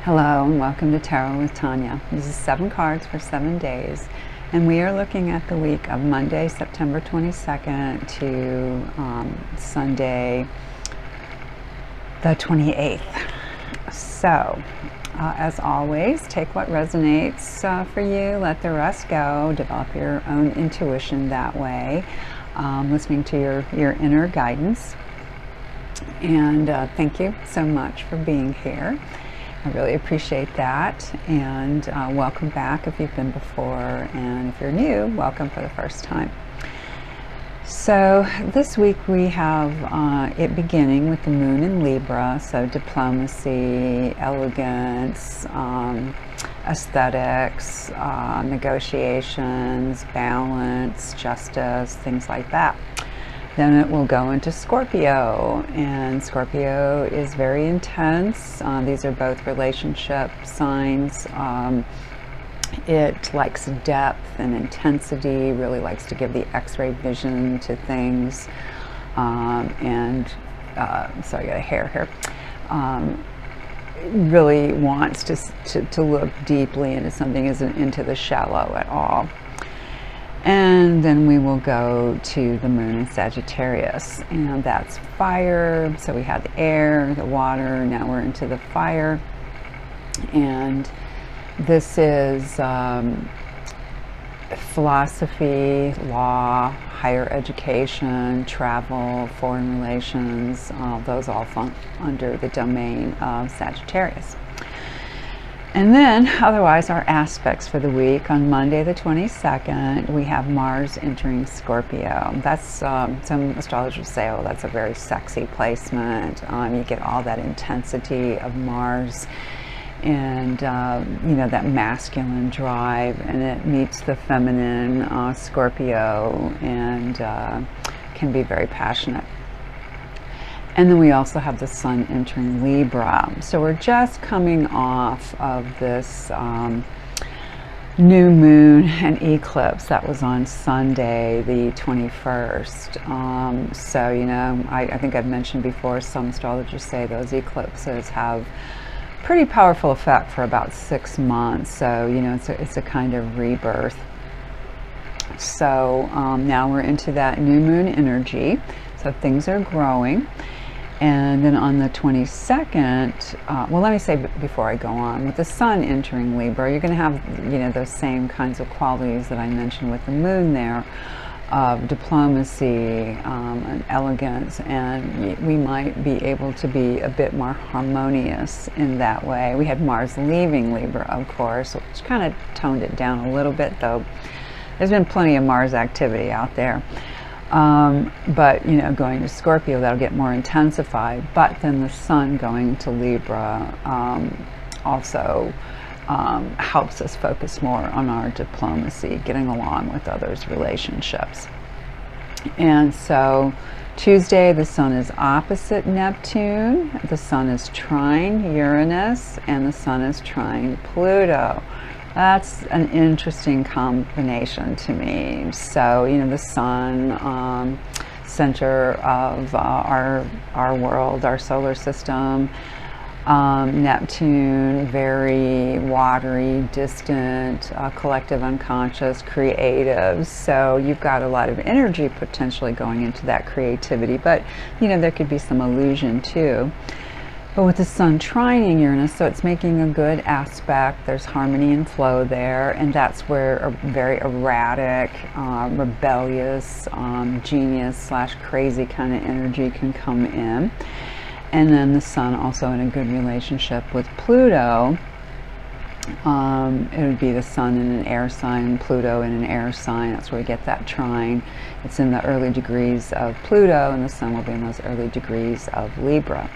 Hello and welcome to Tarot with Tanya. This is 7 cards for 7 days, and we are looking at the week of Monday, September 22nd to Sunday, the 28th. So, as always, take what resonates for you, let the rest go, develop your own intuition that way, listening to your inner guidance. And thank you so much for being here. I really appreciate that, and welcome back if you've been before, and if you're new, welcome for the first time. So this week we have it beginning with the moon in Libra, so diplomacy, elegance, aesthetics, negotiations, balance, justice, things like that. Then it will go into Scorpio, and Scorpio is very intense. These are both relationship signs. It likes depth and intensity, really likes to give the X-ray vision to things. Sorry, I got a hair here. Really wants to look deeply into something, isn't into the shallow at all. And then we will go to the moon in Sagittarius, and that's fire. So we had the air, the water, now we're into the fire. And this is philosophy, law, higher education, travel, foreign relations. Those all fall under the domain of Sagittarius. And then, otherwise, our aspects for the week. On Monday the 22nd, we have Mars entering Scorpio. That's, some astrologers say, oh, that's a very sexy placement. You get all that intensity of Mars and, you know, that masculine drive, and it meets the feminine Scorpio, and can be very passionate. And then we also have the sun entering Libra. So we're just coming off of this new moon and eclipse that was on Sunday, the 21st. So, you know, I think I've mentioned before, some astrologers say those eclipses have pretty powerful effect for about 6 months. So, you know, it's a kind of rebirth. So now we're into that new moon energy. So things are growing. And then on the 22nd, well, let me say before I go on, with the sun entering Libra, you're going to have, you know, those same kinds of qualities that I mentioned with the moon there, of diplomacy and elegance, and we might be able to be a bit more harmonious in that way. We had Mars leaving Libra, of course, which kind of toned it down a little bit, though there's been plenty of Mars activity out there. But, you know, going to Scorpio, that'll get more intensified. But then the sun going to Libra also helps us focus more on our diplomacy, getting along with others' relationships. And so Tuesday, the sun is opposite Neptune, the sun is trine Uranus, and the sun is trine Pluto. That's an interesting combination to me. So, you know, the sun, center of our world, our solar system. Neptune, very watery, distant, collective unconscious, creative. So you've got a lot of energy potentially going into that creativity, but, you know, there could be some illusion too. But with the sun trining Uranus, so it's making a good aspect, there's harmony and flow there, and that's where a very erratic, rebellious, genius / crazy kind of energy can come in. And then the sun also in a good relationship with Pluto. It would be the sun in an air sign, Pluto in an air sign. That's where we get that trine. It's in the early degrees of Pluto, and the sun will be in those early degrees of Libra.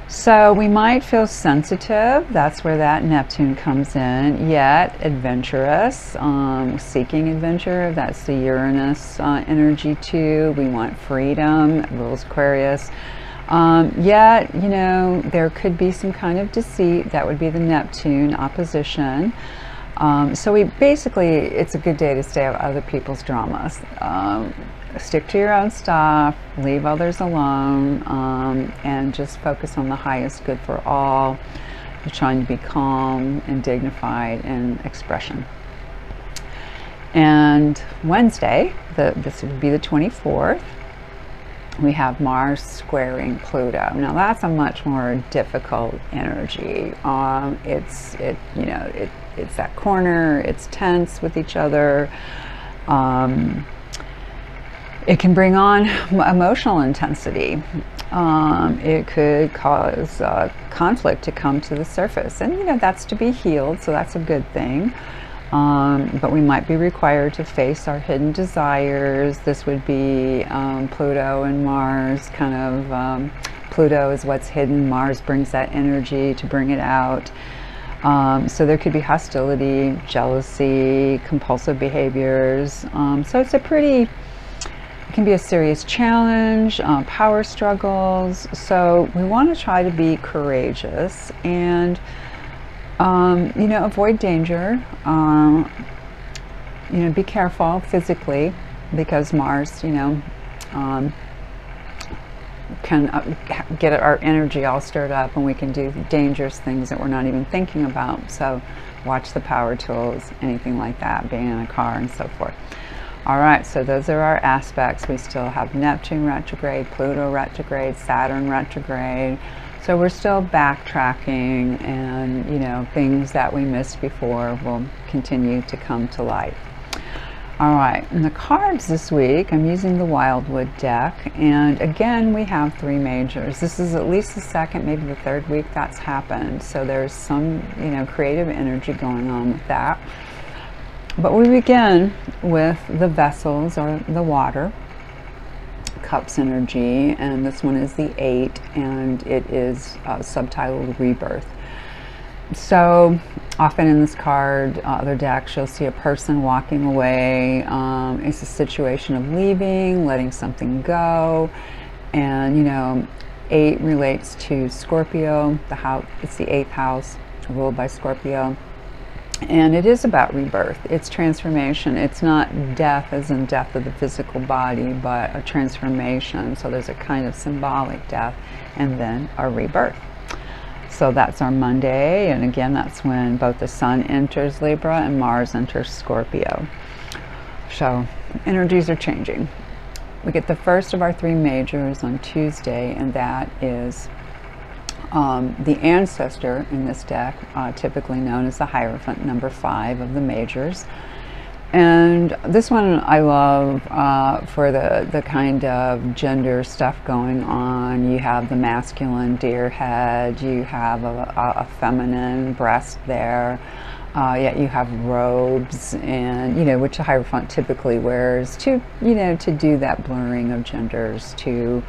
So we might feel sensitive, that's where that Neptune comes in, yet adventurous, seeking adventure, that's the Uranus energy too. We want freedom, rules Aquarius. Yet, you know, there could be some kind of deceit. That would be the Neptune opposition. So we basically, it's a good day to stay out of other people's dramas. Stick to your own stuff, leave others alone, and just focus on the highest good for all. You're trying to be calm and dignified in expression. And Wednesday, this would be the 24th, we have Mars squaring Pluto. Now that's a much more difficult energy. It's that corner. It's tense with each other. It can bring on emotional intensity. It could cause conflict to come to the surface, and you know that's to be healed. So that's a good thing. But we might be required to face our hidden desires. This would be Pluto and Mars, kind of, Pluto is what's hidden, Mars brings that energy to bring it out. So there could be hostility, jealousy, compulsive behaviors. So it's it can be a serious challenge, power struggles. So we want to try to be courageous and you know, avoid danger. You know, be careful physically because Mars, you know, can get our energy all stirred up, and we can do dangerous things that we're not even thinking about. So watch the power tools, anything like that, being in a car and so forth. All right, so those are our aspects. We still have Neptune retrograde, Pluto retrograde, Saturn retrograde. So we're still backtracking, and you know, things that we missed before will continue to come to light. All right, and the cards this week, I'm using the Wildwood deck, and again we have three majors. This is at least the second, maybe the third week that's happened. So there's some, you know, creative energy going on with that. But we begin with the vessels, or the water. Cups energy, and this one is the 8, and it is subtitled Rebirth. So often in this card, other decks, you'll see a person walking away. It's a situation of leaving, letting something go, and you know, 8 relates to Scorpio. The house, it's the 8th house, ruled by Scorpio. And it is about rebirth. It's transformation. It's not death as in death of the physical body, but a transformation. So there's a kind of symbolic death and then a rebirth. So that's our Monday. And again, that's when both the Sun enters Libra and Mars enters Scorpio. So energies are changing. We get the first of our three majors on Tuesday, and that is the ancestor in this deck, typically known as the Hierophant, number 5 of the majors. And this one I love for the kind of gender stuff going on. You have the masculine deer head, you have a feminine breast there, yet you have robes, and you know, which the Hierophant typically wears to, you know, to do that blurring of genders, to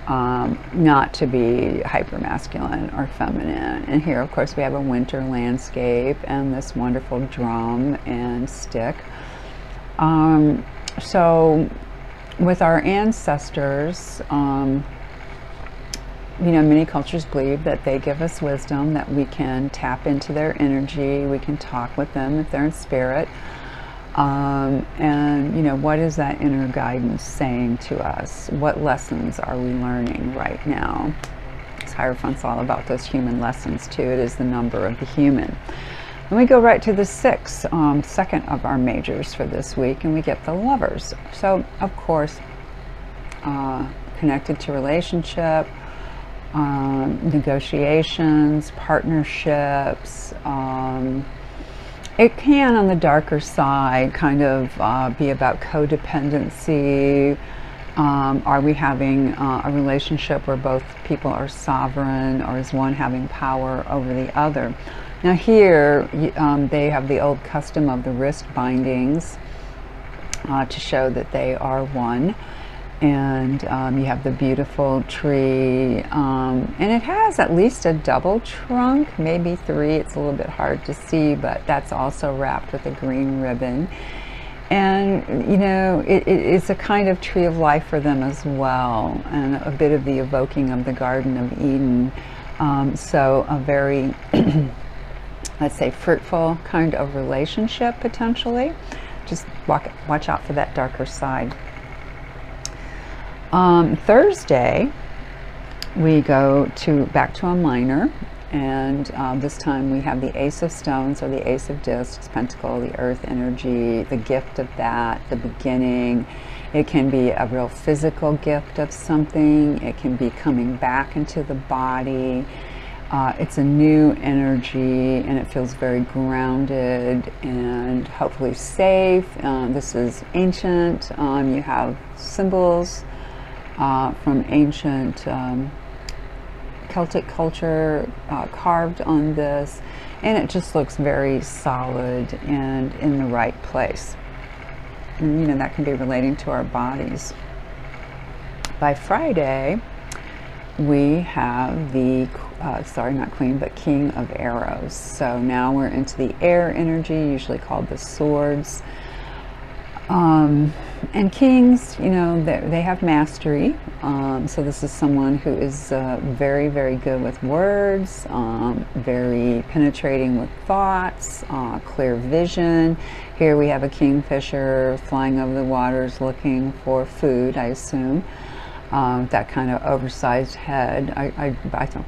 not to be hyper-masculine or feminine. And here, of course, we have a winter landscape and this wonderful drum and stick. So with our ancestors, you know, many cultures believe that they give us wisdom, that we can tap into their energy, we can talk with them if they're in spirit. And you know, what is that inner guidance saying to us? What lessons are we learning right now? This Hierophant's all about those human lessons too. It is the number of the human. And we go right to the 6th, second of our majors for this week, and we get the Lovers. So of course, connected to relationship, negotiations, partnerships. It can, on the darker side, kind of be about codependency. Are we having a relationship where both people are sovereign, or is one having power over the other? Now here, they have the old custom of the wrist bindings to show that they are one. And you have the beautiful tree, and it has at least a double trunk, maybe 3. It's a little bit hard to see, but that's also wrapped with a green ribbon. And you know, it's a kind of tree of life for them as well, and a bit of the evoking of the Garden of Eden. So a very, let's say, fruitful kind of relationship potentially. Just watch out for that darker side. Thursday, we go back to a minor, and this time we have the Ace of Stones, or the Ace of Discs, Pentacle, the Earth energy, the gift of that, the beginning. It can be a real physical gift of something. It can be coming back into the body. It's a new energy, and it feels very grounded and hopefully safe. This is ancient. You have symbols from ancient Celtic culture carved on this, and it just looks very solid and in the right place. And you know, that can be relating to our bodies. By Friday, we have the sorry, not Queen, but King of Arrows. So now we're into the air energy, usually called the swords. And kings, you know, they have mastery. So this is someone who is very, very good with words, very penetrating with thoughts, clear vision. Here we have a kingfisher flying over the waters looking for food, I assume. That kind of oversized head. I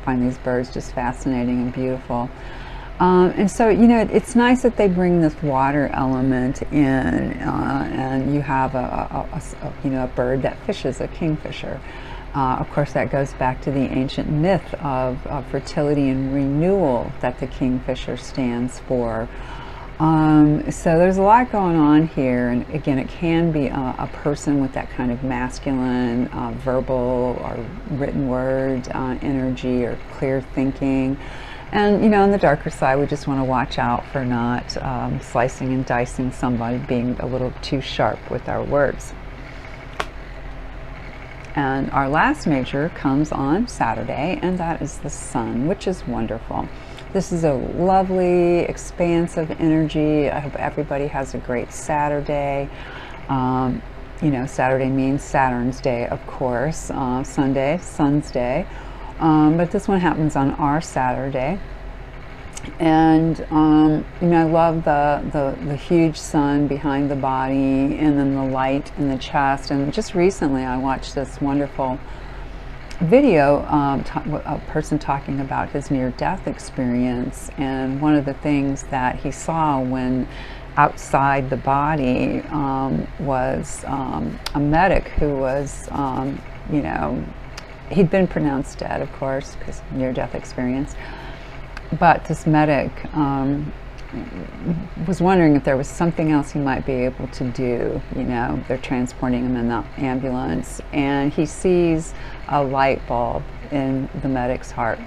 find these birds just fascinating and beautiful. And so, you know, it's nice that they bring this water element in, and you have a bird that fishes, a kingfisher. Of course, that goes back to the ancient myth of fertility and renewal that the kingfisher stands for. So there's a lot going on here, and again, it can be a person with that kind of masculine, verbal or written word energy, or clear thinking. And, you know, on the darker side, we just want to watch out for not slicing and dicing somebody, being a little too sharp with our words. And our last major comes on Saturday, and that is the sun, which is wonderful. This is a lovely, expansive energy. I hope everybody has a great Saturday. You know, Saturday means Saturn's day, of course. Sunday, Sun's day. But this one happens on our Saturday. And you know, I love the huge sun behind the body, and then the light in the chest. And just recently I watched this wonderful video, a person talking about his near-death experience, and one of the things that he saw when outside the body was a medic who was, you know, he'd been pronounced dead, of course, because near-death experience. But this medic was wondering if there was something else he might be able to do. You know, they're transporting him in the ambulance, and he sees a light bulb in the medic's heart.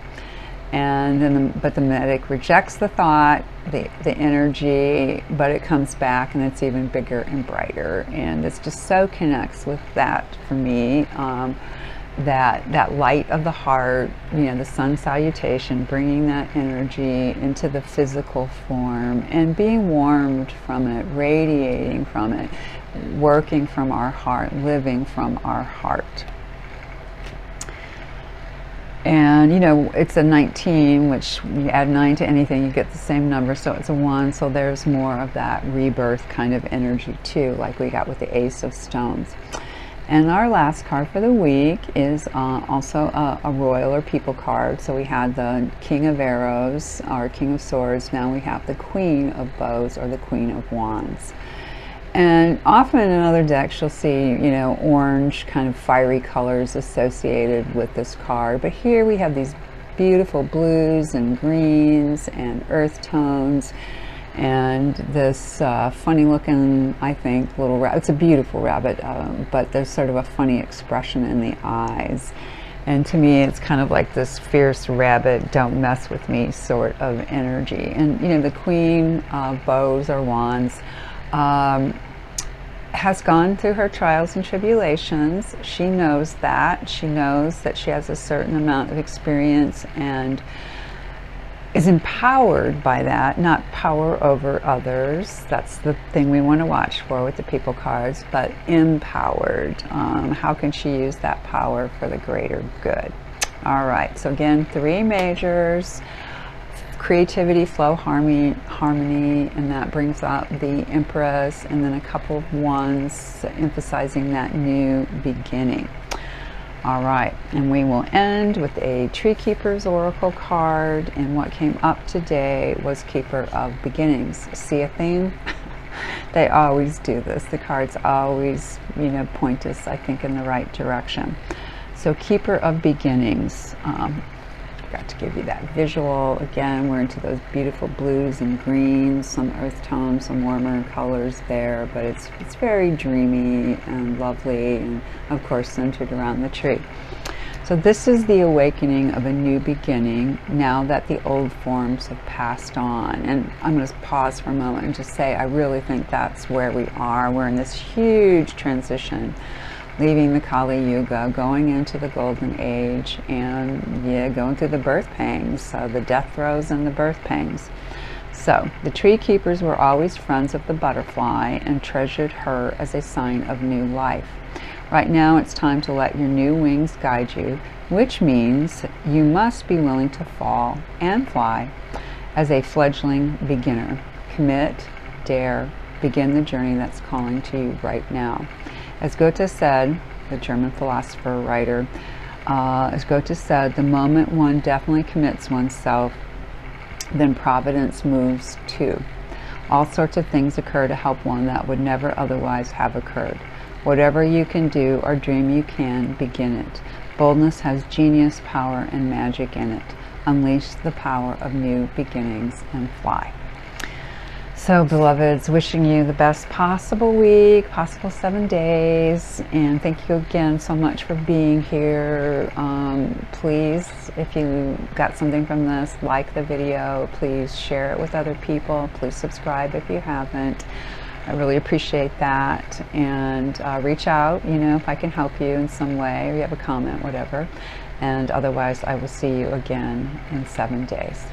And then but the medic rejects the thought, the energy, but it comes back, and it's even bigger and brighter. And this just so connects with that for me. That light of the heart, you know, the sun salutation, bringing that energy into the physical form and being warmed from it, radiating from it, working from our heart, living from our heart. And you know, it's a 19, which you add 9 to anything, you get the same number, so it's a 1. So there's more of that rebirth kind of energy too, like we got with the Ace of Stones. And our last card for the week is also a royal or people card. So we had the King of Arrows, or King of Swords. Now we have the Queen of Bows, or the Queen of Wands. And often in other decks you'll see, you know, orange kind of fiery colors associated with this card. But here we have these beautiful blues and greens and earth tones. And this funny looking, I think, little rabbit. It's a beautiful rabbit, but there's sort of a funny expression in the eyes. And to me, it's kind of like this fierce rabbit, don't mess with me sort of energy. And, you know, the Queen of Bows or Wands has gone through her trials and tribulations. She knows that. She knows that she has a certain amount of experience and is empowered by that, not power over others. That's the thing we want to watch for with the People cards, but empowered. How can she use that power for the greater good? All right, so again, 3 majors: creativity, flow, harmony, and that brings up the Empress, and then a couple of wands emphasizing that new beginning. All right, and we will end with a Tree Keeper's Oracle card, and what came up today was Keeper of Beginnings. See a theme? They always do this. The cards always, point us, I think, in the right direction. So Keeper of Beginnings. Got to give you that visual. Again, we're into those beautiful blues and greens, some earth tones, some warmer colors there, but it's very dreamy and lovely, and of course centered around the tree. So this is the awakening of a new beginning now that the old forms have passed on. And I'm going to pause for a moment and just say, I really think that's where we are. We're in this huge transition, leaving the Kali Yuga, going into the Golden Age, and going through the birth pangs, the death throes and the birth pangs. So the Tree Keepers were always friends of the butterfly and treasured her as a sign of new life. Right now it's time to let your new wings guide you, which means you must be willing to fall and fly as a fledgling beginner. Commit, dare, begin the journey that's calling to you right now. As Goethe said, the German philosopher, writer, as Goethe said, the moment one definitely commits oneself, then providence moves too. All sorts of things occur to help one that would never otherwise have occurred. Whatever you can do or dream you can, begin it. Boldness has genius, power, and magic in it. Unleash the power of new beginnings and fly. So, beloveds, wishing you the best possible week, possible 7 days, and thank you again so much for being here. Please, if you got something from this, like the video. Please share it with other people. Please subscribe if you haven't. I really appreciate that. And reach out, if I can help you in some way, or you have a comment, whatever. And otherwise, I will see you again in 7 days.